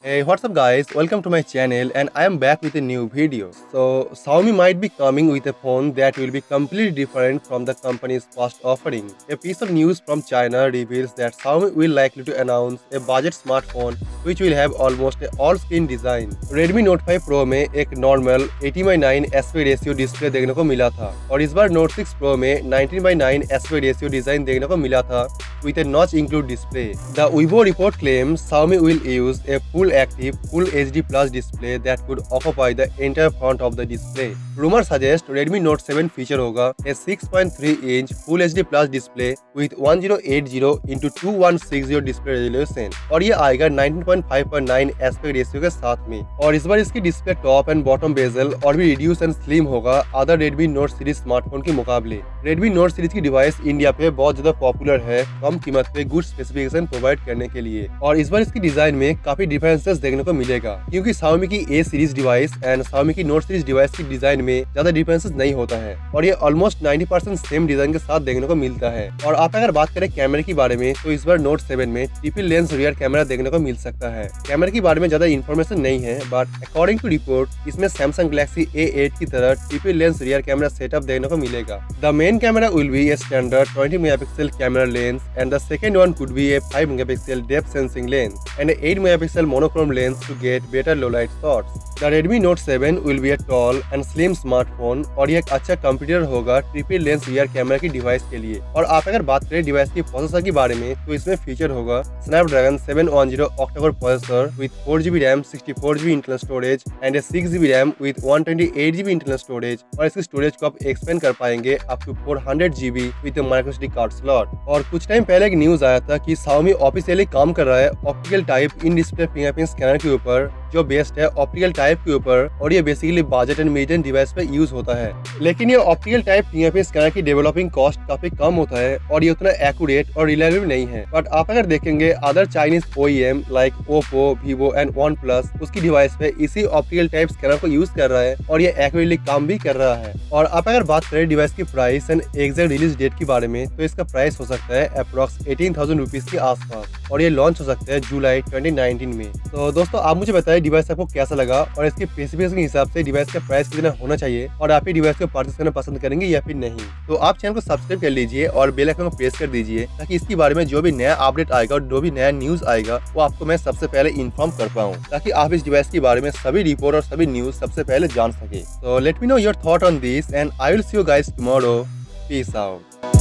Hey, what's up guys? Welcome to my channel and I am back with a new video. So, Xiaomi might be coming with a phone that will be completely different from the company's past offering. A piece of news from China reveals that Xiaomi will likely to announce a budget smartphone which will have almost a all-screen design. Redmi Note 5 Pro में एक normal 80:9 aspect ratio display देखने को मिला था और इस बार Note 6 Pro में 19:9 aspect ratio design देखने को मिला था with a notch include display. The Weibo report claims Xiaomi will use a full active Full HD Plus display that could occupy the entire front of the display. Rumor suggests Redmi Note 7 feature होगा a 6.3-inch Full HD Plus display with 1080x2160 display resolution और ये आएगा 19.5/9 aspect ratio के साथ में और इस बार इसकी display top and bottom bezel और भी रिड्यूस एंड स्लिम होगा other Redmi Note series smartphone के मुकाबले। Redmi Note सीरीज की डिवाइस इंडिया पे बहुत ज्यादा पॉपुलर है कम कीमत पे गुड स्पेसिफिकेशन प्रोवाइड करने के लिए और इस बार इसकी डिजाइन में काफी डिफरेंसेस देखने को मिलेगा क्योंकि Xiaomi की A series device and Xiaomi की Note सीरीज डिवाइस की डिजाइन में ज्यादा डिफरेंसेस नहीं होता है और ये ऑलमोस्ट 90% सेम डिजाइन के साथ देखने को मिलता है। और आप अगर बात करें कैमरे के बारे में तो इस बार Note 7 में ट्रिपल लेंस रियर कैमरा देखने को मिल सकता है। कैमरे के बारे में ज्यादा इन्फॉर्मेशन नहीं है बट अकॉर्डिंग टू रिपोर्ट इसमें Samsung Galaxy A8 की तरह triple lens rear camera setup देखने को मिलेगा। The main camera will be a standard 20 megapixel camera lens and the second one could be a 5 megapixel depth sensing lens and a 8 megapixel monochrome lens to get better low light shots. The Redmi Note 7 will be a tall and slim smartphone और ये एक अच्छा computer होगा triple lens rear camera की device के लिए। और आप अगर बात करें डिवाइस की प्रोसेसर के बारे में तो इसमें फीचर होगा Snapdragon 710 octa-core processor with 4GB RAM 64GB internal storage and a 6GB RAM with 128GB internal storage और इसकी स्टोरेज को आप एक्सपेंड कर पाएंगे up to 400GB with a microSD card slot. और कुछ टाइम पहले एक न्यूज आया था कि Xiaomi ऑफिशियली काम कर रहा है optical type in display fingerprint scanner के ऊपर जो बेस्ड है ऑप्टिकल टाइप के ऊपर और ये basically budget and mid range device पे यूज होता है। लेकिन ये ऑप्टिकल टाइप फिंगरप्रिंट स्कैनर की डेवलपिंग कॉस्ट काफी कम होता है और ये उतना एक्यूरेट और रिलायबल नहीं है। बट आप अगर देखेंगे other Chinese OEM like Oppo, Vivo and OnePlus उसकी डिवाइस पे इसी ऑप्टिकल टाइप स्कैनर को यूज कर रहा है और ये एक्यूरेटली काम भी कर रहा है। और आप अगर बात करें डिवाइस की price and exact release date के बारे में तो इसका प्राइस हो सकता है अप्रॉक्स 18,000 रुपीज के आसपास और ये लॉन्च हो सकता है जुलाई 2019 में। तो दोस्तों आप मुझे बताइए डिवाइस आपको कैसा लगा और इसके स्पेसिफिकेशन के हिसाब से डिवाइस का प्राइस कितना होना चाहिए और आप ये डिवाइस को परचेस करना पसंद करेंगे या फिर नहीं। तो आप चैनल को सब्सक्राइब कर लीजिए और बेल आइकन को प्रेस कर दीजिए ताकि इसके बारे में जो भी नया अपडेट आएगा और जो भी नया न्यूज आएगा वो आपको मैं सबसे पहले इन्फॉर्म कर पाऊँ ताकि आप इस डिवाइस के बारे में सभी रिपोर्ट और सभी न्यूज सबसे पहले जान सके। तो let me know your thought on this and I will see you guys tomorrow. Peace out.